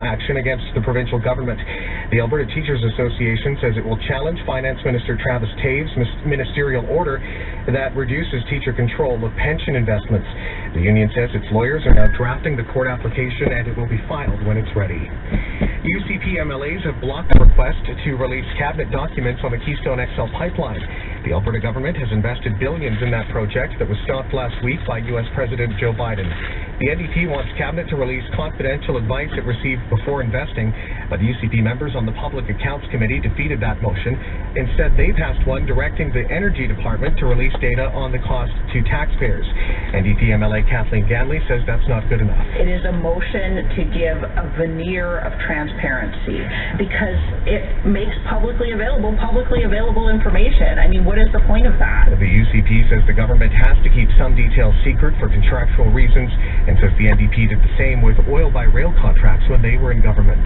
action against the provincial government. The Alberta Teachers Association says it will challenge Finance Minister Travis Taves' ministerial order that reduces teacher control of pension investments. The union says its lawyers are now drafting the court application and it will be filed when it's ready. UCP MLAs have blocked the request to release cabinet documents on the Keystone XL pipeline. The Alberta government has invested billions in that project that was stopped last week by U.S. President Joe Biden. The NDP wants cabinet to release confidential advice it received before investing, but the UCP members on the Public Accounts Committee defeated that motion. Instead, they passed one directing the Energy Department to release data on the cost to taxpayers. NDP MLA Kathleen Ganley says that's not good enough. It is a motion to give a veneer of transparency because it makes publicly available information. I mean, what is the point of that? The UCP says the government has to keep some details secret for contractual reasons and says the NDP did the same with oil by rail contracts when they were in government.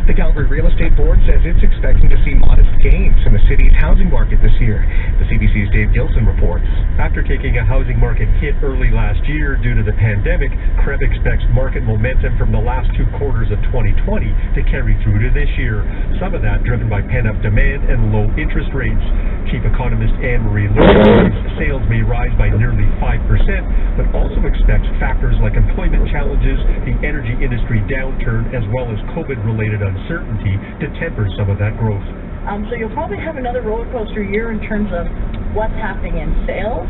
The Calgary Real Estate Board says it's expecting to see modest gains in the city's housing market this year. The CBC's Dave Gilson reports. After taking a housing market hit early last year due to the pandemic, CREB expects market momentum from the last 2 quarters of 2020 to carry through to this year. Some of that driven by pent-up demand and low interest rates. Chief economist Anne-Marie Lewis says sales may rise by nearly 5%, but also expects factors like employment challenges, the energy industry downturn, as well as COVID-related uncertainty to temper some of that growth. So you'll probably have another roller coaster year in terms of what's happening in sales,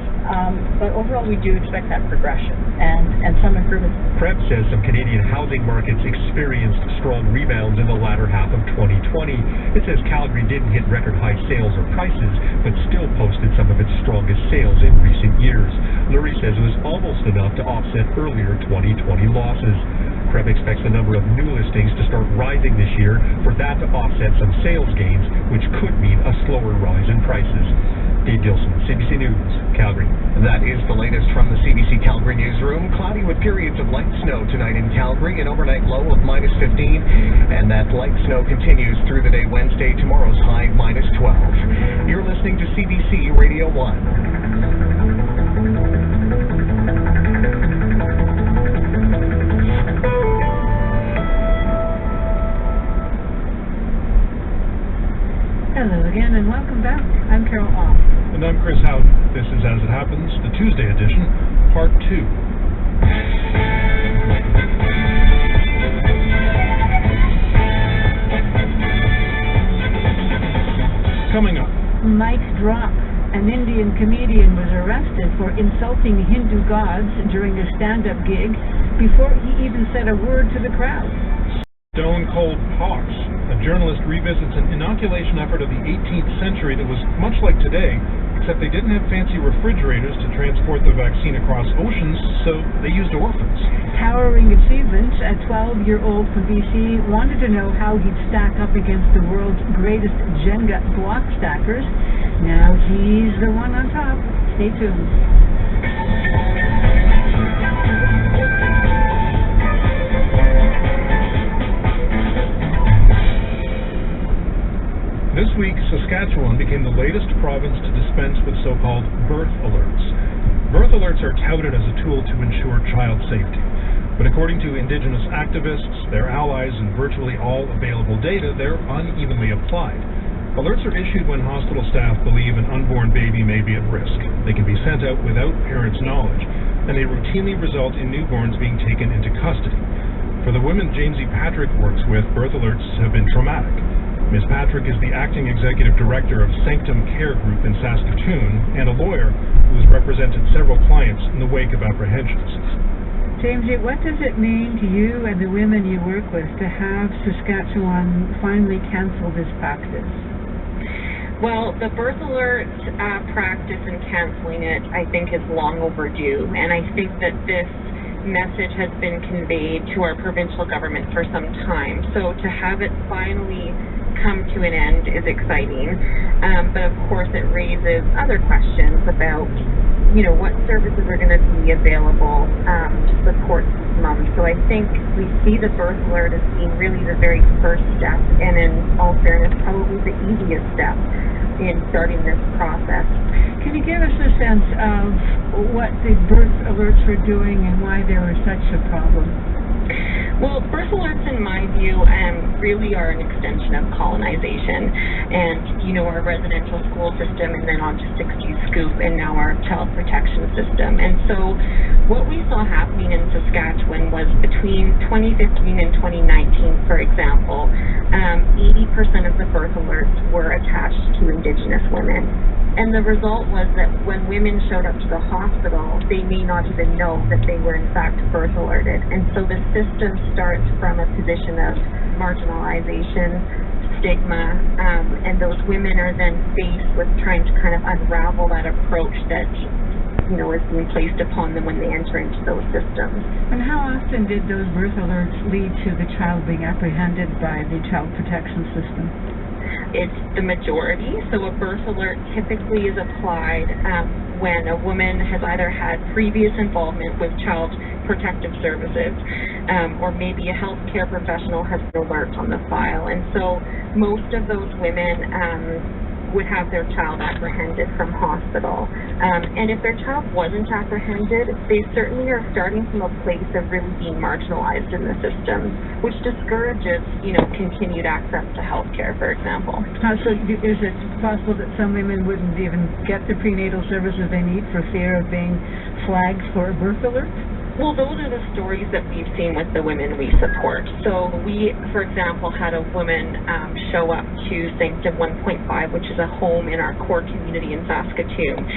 but overall we do expect that progression and some improvements. CREB says some Canadian housing markets experienced strong rebounds in the latter half of 2020. It says Calgary didn't hit record high sales or prices, but still posted some of its strongest sales in recent years. Lurie says it was almost enough to offset earlier 2020 losses. CREB expects the number of new listings to start rising this year for that to offset some sales gains, which could mean a slower rise in prices. Dave Gilson, CBC News, Calgary. That is the latest from the CBC Calgary newsroom. Cloudy with periods of light snow tonight in Calgary, an overnight low of -15, and that light snow continues through the day Wednesday. Tomorrow's high -12. You're listening to CBC Radio 1. Hello again and welcome back. I'm Carol Off. And I'm Chris Howden. This is As It Happens, the Tuesday edition, Part 2. Coming up. Mic drop. An Indian comedian was arrested for insulting Hindu gods during a stand-up gig before he even said a word to the crowd. Stone Cold Pox. A journalist revisits an inoculation effort of the 18th century that was much like today, except they didn't have fancy refrigerators to transport the vaccine across oceans, so they used orphans. Towering achievement, a 12-year-old from BC wanted to know how he'd stack up against the world's greatest Jenga block stackers. Now he's the one on top. Stay tuned. This week, Saskatchewan became the latest province to dispense with so-called birth alerts. Birth alerts are touted as a tool to ensure child safety. But according to Indigenous activists, their allies, and virtually all available data, they're unevenly applied. Alerts are issued when hospital staff believe an unborn baby may be at risk. They can be sent out without parents' knowledge, and they routinely result in newborns being taken into custody. For the women James E. Patrick works with, birth alerts have been traumatic. Ms. Patrick is the acting executive director of Sanctum Care Group in Saskatoon and a lawyer who has represented several clients in the wake of apprehensions. Jamesy, what does it mean to you and the women you work with to have Saskatchewan finally cancel this practice? Well, the birth alert practice and canceling it, I think, is long overdue, and I think that this message has been conveyed to our provincial government for some time. So to have it finally come to an end is exciting, but of course it raises other questions about, what services are going to be available to support moms. So I think we see the birth alert as being really the very first step, and in all fairness, probably the easiest step in starting this process. Can you give us a sense of what the birth alerts were doing and why they were such a problem? Well, birth alerts, in my view, really are an extension of colonization. And, you know, our residential school system, and then on to 60 Scoop, and now our child protection system. And so what we saw happening in Saskatchewan was between 2015 and 2019, for example, 80% of the birth alerts were attached to Indigenous women. And the result was that when women showed up to the hospital, they may not even know that they were in fact birth alerted. And so the system starts from a position of marginalization, stigma, and those women are then faced with trying to kind of unravel that approach that, you know, is being placed upon them when they enter into those systems. And how often did those birth alerts lead to the child being apprehended by the child protection system? It's the majority. So a birth alert typically is applied when a woman has either had previous involvement with child protective services or maybe a healthcare professional has an alert on the file. And so most of those women would have their child apprehended from hospital. And if their child wasn't apprehended, they certainly are starting from a place of really being marginalized in the system, which discourages, you know, continued access to health care, for example. So is it possible that some women wouldn't even get the prenatal services they need for fear of being flagged for a birth alert? Well, those are the stories that we've seen with the women we support. So we, for example, had a woman show up to Sanctum 1.5, which is a home in our core community in Saskatoon,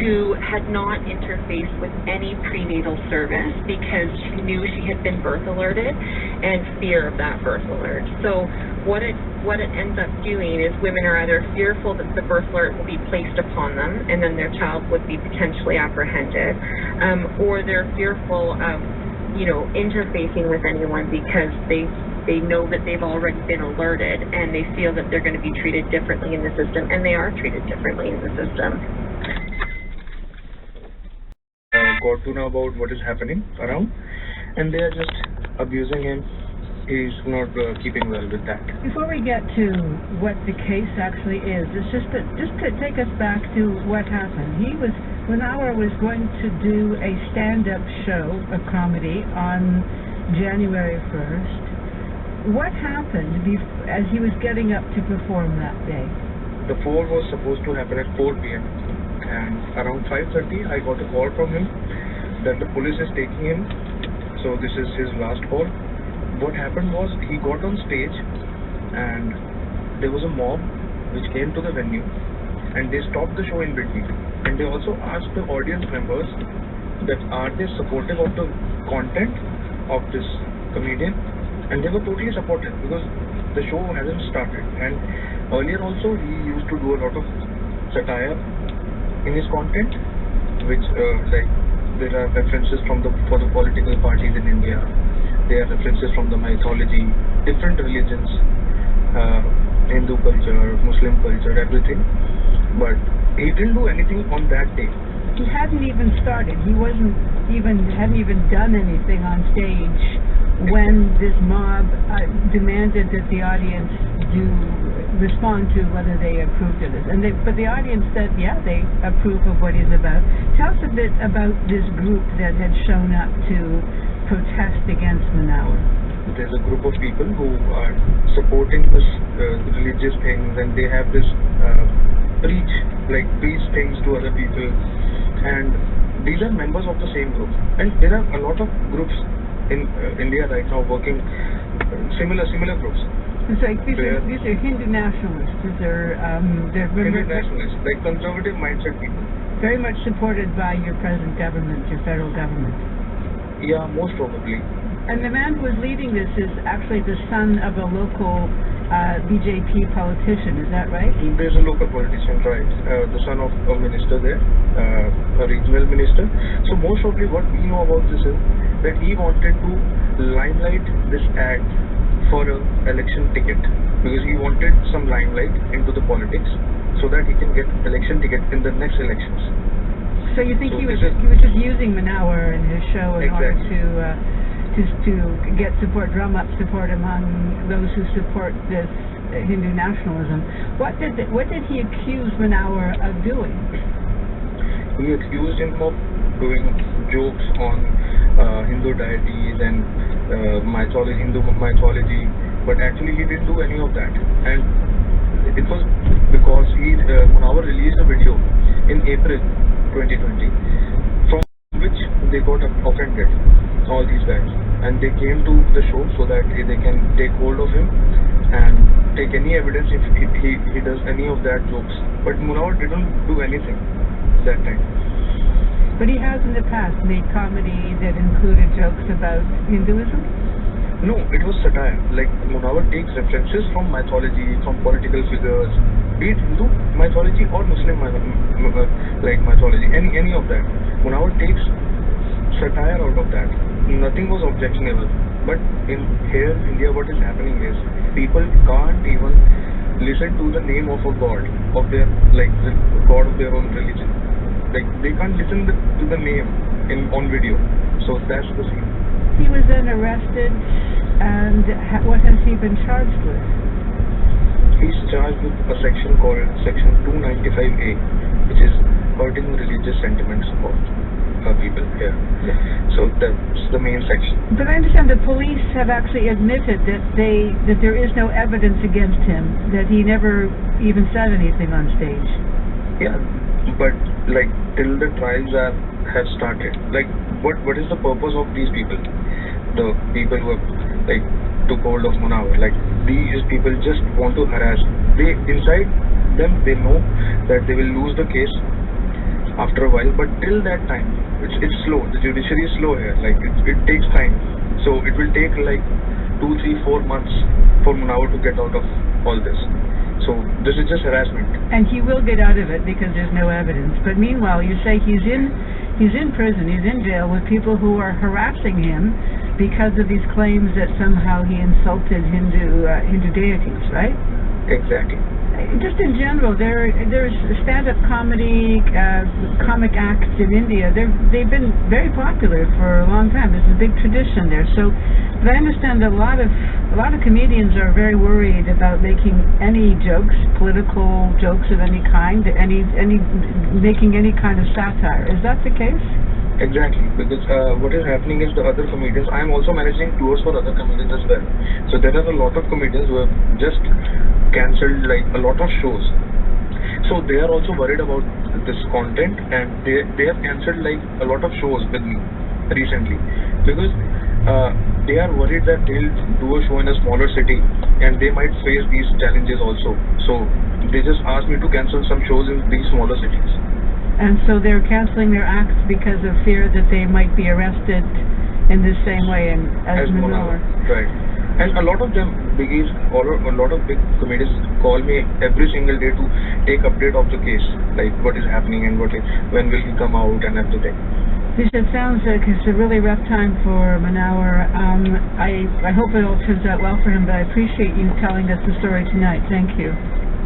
who had not interfaced with any prenatal service because she knew she had been birth alerted and fear of that birth alert. So what it ends up doing is women are either fearful that the birth alert will be placed upon them and then their child would be potentially apprehended, or they're fearful of, you know, interfacing with anyone because they know that they've already been alerted and they feel that they're going to be treated differently in the system, and they are treated differently in the system. Got to know about what is happening around, and they are just abusing him. He's not keeping well with that. Before we get to what the case actually is, it's just to take us back to what happened. Manawer was going to do a stand-up show, a comedy, on January 1st. What happened as he was getting up to perform that day? The fall was supposed to happen at 4 p.m. and around 5:30 I got a call from him that the police is taking him, so this is his last call. What happened was he got on stage and there was a mob which came to the venue and they stopped the show in between, and they also asked the audience members that are they supportive of the content of this comedian, and they were totally supportive because the show hasn't started. And earlier also he used to do a lot of satire in his content, which like there are references for the political parties in India. There are references from the mythology, different religions, Hindu culture, Muslim culture, everything. But he didn't do anything on that day. He hadn't even started. He hadn't even done anything on stage when this mob demanded that the audience respond to whether they approved of this. But the audience said, yeah, they approve of what he's about. Tell us a bit about this group that had shown up to protest against Manawer. There's a group of people who are supporting this religious things, and they have this preach things to other people, and these are members of the same group. And there are a lot of groups in India right now working similar groups. It's like these are Hindu nationalists. They're Hindu nationalists, like conservative mindset people. Very much supported by your present government, your federal government. Yeah, most probably. And the man who was leading this is actually the son of a local BJP politician, is that right? There's a local politician, right? The son of a minister there, a regional minister. So most probably what we know about this is that he wanted to limelight this ad for an election ticket, because he wanted some limelight into the politics so that he can get election ticket in the next elections. So you think he was just using Manawer and his show in order to get support, drum up support among those who support this Hindu nationalism. What did he accuse Manawer of doing? He accused him of doing jokes on Hindu deities and Hindu mythology, but actually he didn't do any of that. And it was because Munawar released a video in April 2020, from which they got offended, all these guys, and they came to the show so that they can take hold of him and take any evidence if he does any of that jokes. But Munawar didn't do anything that time. But he has in the past made comedy that included jokes about Hinduism? No, it was satire. Like, Munawar takes references from mythology, from political figures, be it Hindu mythology or Muslim mythology, any of that. Munawar takes satire out of that. Nothing was objectionable. But in India, what is happening is people can't even listen to the name of a god of their, like, the god of their own religion. Like, they can't listen to the name on video. So that's the scene. He was then arrested, and what has he been charged with? He's charged with a section called Section 295A, which is hurting religious sentiments of people here. Yeah. So that's the main section. But I understand the police have actually admitted that there is no evidence against him, that he never even said anything on stage. Yeah, but like till the trials have started, like what is the purpose of these people? The people who have like took hold of Munawar, like these people just want to harass. They inside them they know that they will lose the case after a while, but till that time it's slow. The judiciary is slow here. Like it takes time, so it will take like 2, 3, 4 months for Munawar to get out of all this. So this is just harassment. And he will get out of it because there's no evidence. But meanwhile, you say he's in prison, he's in jail with people who are harassing him because of these claims that somehow he insulted Hindu deities, right? Exactly. Just in general, there's stand-up comedy, comic acts in India. They've been very popular for a long time. There's a big tradition there. So, but I understand a lot of comedians are very worried about making any jokes, political jokes of any kind, making any kind of satire. Is that the case? Exactly, because what is happening is the other comedians, I am also managing tours for other comedians as well. So there are a lot of comedians who have just cancelled like a lot of shows. So they are also worried about this content, and they have cancelled like a lot of shows with me recently, because they are worried that they'll do a show in a smaller city and they might face these challenges also. So they just asked me to cancel some shows in these smaller cities. And so they're canceling their acts because of fear that they might be arrested in the same way as Munawar. Right. And a lot of them, a lot of big comedians call me every single day to take update of the case, like what is happening and when will he come out and everything. It sounds like it's a really rough time for Munawar. I hope it all turns out well for him, but I appreciate you telling us the story tonight. Thank you.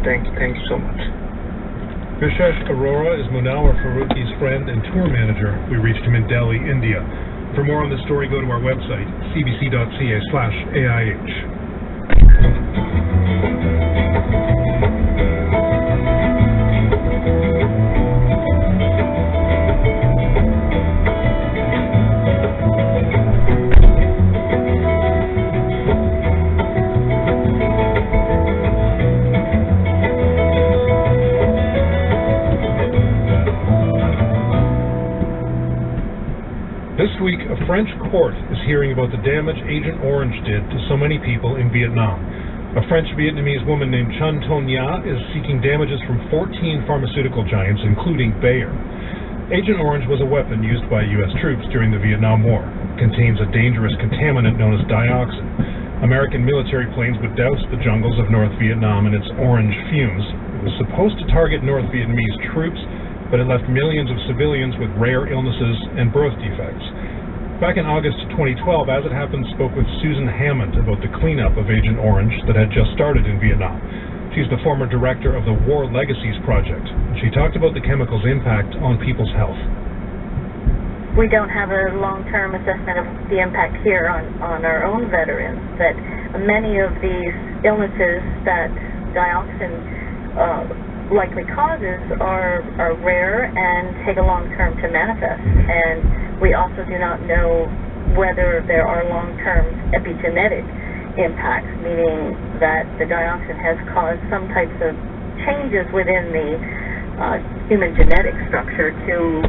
Thank you so much. Vishesh Arora is Munawar Faruqi's friend and tour manager. We reached him in Delhi, India. For more on this story, go to our website, cbc.ca/AIH. This week, a French court is hearing about the damage Agent Orange did to so many people in Vietnam. A French-Vietnamese woman named Chun Ton Ya is seeking damages from 14 pharmaceutical giants, including Bayer. Agent Orange was a weapon used by U.S. troops during the Vietnam War. It contains a dangerous contaminant known as dioxin. American military planes would douse the jungles of North Vietnam in its orange fumes. It was supposed to target North Vietnamese troops, but it left millions of civilians with rare illnesses and birth defects. Back in August 2012, As It Happened spoke with Susan Hammond about the cleanup of Agent Orange that had just started in Vietnam. She's the former director of the War Legacies Project. She talked about the chemical's impact on people's health. We don't have a long-term assessment of the impact here on our own veterans, that many of these illnesses that dioxin likely causes are rare and take a long term to manifest, and we also do not know whether there are long-term epigenetic impacts, meaning that the dioxin has caused some types of changes within the human genetic structure to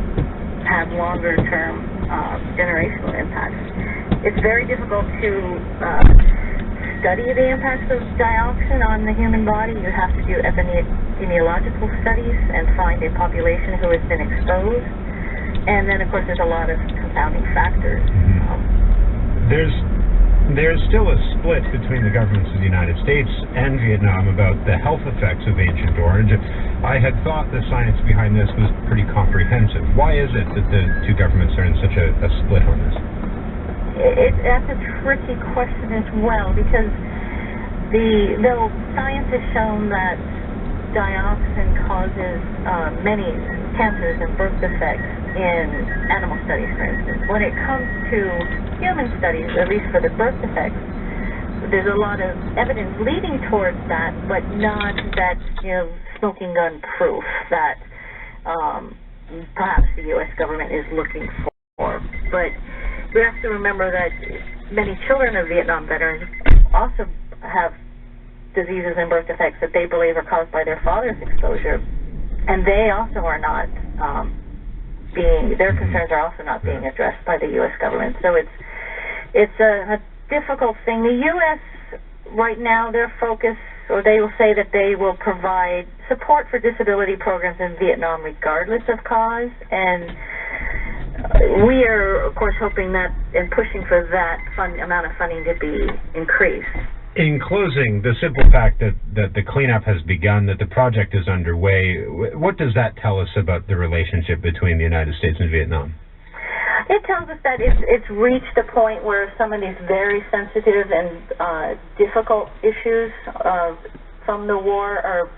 have longer-term generational impacts. It's very difficult to study the impacts of dioxin on the human body. You have to do epidemiological studies and find a population who has been exposed. And then, of course, there's a lot of confounding factors. There's still a split between the governments of the United States and Vietnam about the health effects of Agent Orange. I had thought the science behind this was pretty comprehensive. Why is it that the two governments are in such a split on this? That's a tricky question as well, because though science has shown that dioxin causes many cancers and birth defects in animal studies, for instance, when it comes to human studies, at least for the birth defects, there's a lot of evidence leading towards that, but not that, smoking gun proof that perhaps the U.S. government is looking for. But we have to remember that many children of Vietnam veterans also have diseases and birth defects that they believe are caused by their father's exposure, and they also are not their concerns are also not being addressed by the U.S. government. So it's a difficult thing. The U.S. right now, their focus, or they will say that they will provide support for disability programs in Vietnam regardless of cause, and we are, of course, hoping that and pushing for that amount of funding to be increased. In closing, the simple fact that the cleanup has begun, that the project is underway, what does that tell us about the relationship between the United States and Vietnam? It tells us that it's reached a point where some of these very sensitive and difficult issues from the war are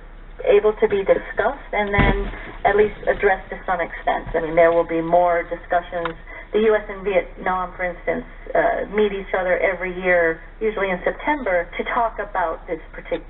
able to be discussed and then at least addressed to some extent. I mean, there will be more discussions. The U.S. and Vietnam, for instance, meet each other every year, usually in September, to talk about this particular